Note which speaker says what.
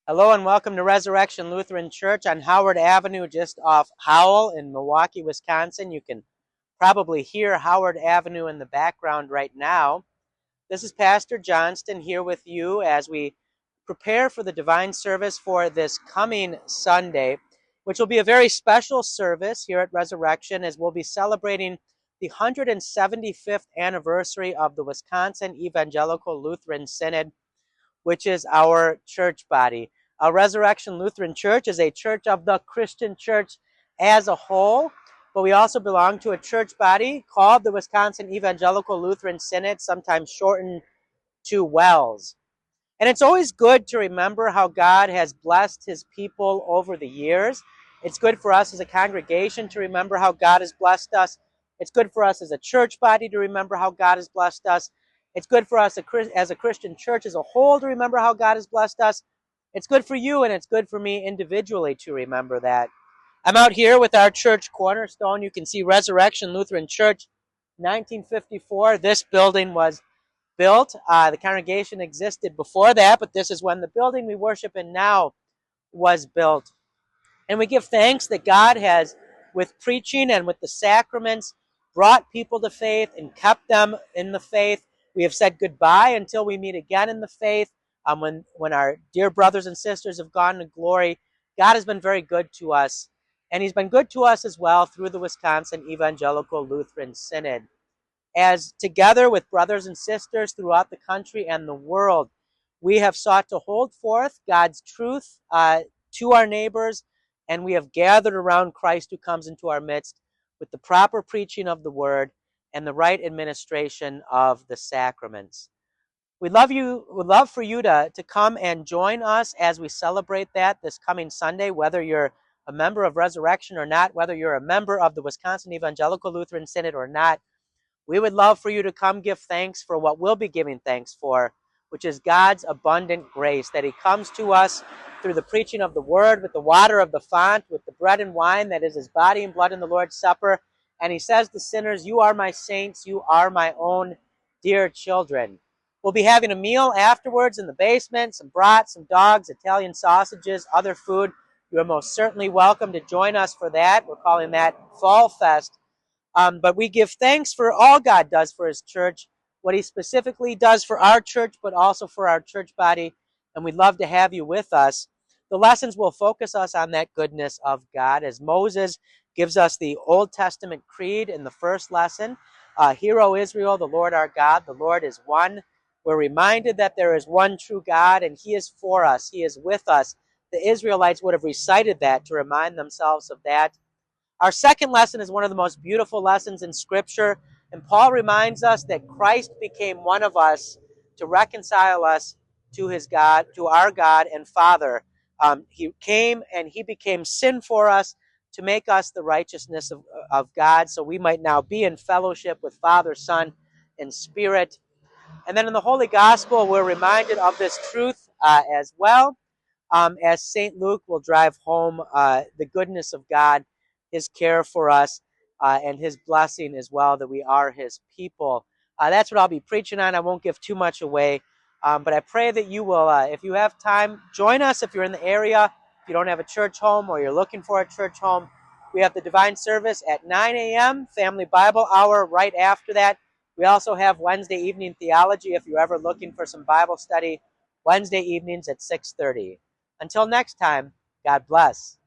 Speaker 1: Hello and welcome to Resurrection Lutheran Church on Howard Avenue, just off Howell in Milwaukee, Wisconsin. You can probably hear Howard Avenue in the background right now. This is Pastor Johnston here with you as we prepare for the divine service for this coming Sunday, which will be a very special service here at Resurrection, as we'll be celebrating the 175th anniversary of the Wisconsin Evangelical Lutheran Synod, which is our church body. Resurrection Lutheran Church is a church of the Christian church as a whole, but we also belong to a church body called the Wisconsin Evangelical Lutheran Synod, sometimes shortened to WELS. And it's always good to remember how God has blessed his people over the years. It's good for us as a congregation to remember how God has blessed us. It's good for us as a church body to remember how God has blessed us. It's good for us as a Christian church as a whole to remember how God has blessed us. It's good for you and it's good for me individually to remember that. I'm out here with our church cornerstone. You can see Resurrection Lutheran Church, 1954. This building was built. The congregation existed before that, but this is when the building we worship in now was built. And we give thanks that God has, with preaching and with the sacraments, brought people to faith and kept them in the faith. We have said goodbye until we meet again in the faith. When our dear brothers and sisters have gone to glory, God has been very good to us. And he's been good to us as well through the Wisconsin Evangelical Lutheran Synod, as together with brothers and sisters throughout the country and the world, we have sought to hold forth God's truth to our neighbors, and we have gathered around Christ who comes into our midst with the proper preaching of the word and the right administration of the sacraments. We'd love for you to come and join us as we celebrate that this coming Sunday, whether you're a member of Resurrection or not, whether you're a member of the Wisconsin Evangelical Lutheran Synod or not. We would love for you to come give thanks for what we'll be giving thanks for, which is God's abundant grace, that he comes to us through the preaching of the word, with the water of the font, with the bread and wine that is his body and blood in the Lord's Supper. And he says to sinners, "You are my saints, you are my own dear children." We'll be having a meal afterwards in the basement, some brats, some dogs, Italian sausages, other food. You are most certainly welcome to join us for that. We're calling that Fall Fest. But we give thanks for all God does for his church, what he specifically does for our church, but also for our church body. And we'd love to have you with us. The lessons will focus us on that goodness of God, as Moses gives us the Old Testament creed in the first lesson. Hear, O Israel, the Lord our God, the Lord is one. We're reminded that there is one true God, and he is for us. He is with us. The Israelites would have recited that to remind themselves of that. Our second lesson is one of the most beautiful lessons in Scripture, and Paul reminds us that Christ became one of us to reconcile us to his God, to our God and Father. He came and he became sin for us to make us the righteousness of God, so we might now be in fellowship with Father, Son, and Spirit. And then in the Holy Gospel, we're reminded of this truth as well, as St. Luke will drive home the goodness of God, his care for us, and his blessing as well, that we are his people. That's what I'll be preaching on. I won't give too much away, but I pray that you will, if you have time, join us if you're in the area. If you don't have a church home or you're looking for a church home, we have the divine service at 9 a.m., family Bible hour right after that. We also have Wednesday evening theology if you're ever looking for some Bible study, Wednesday evenings at 6:30. Until next time, God bless.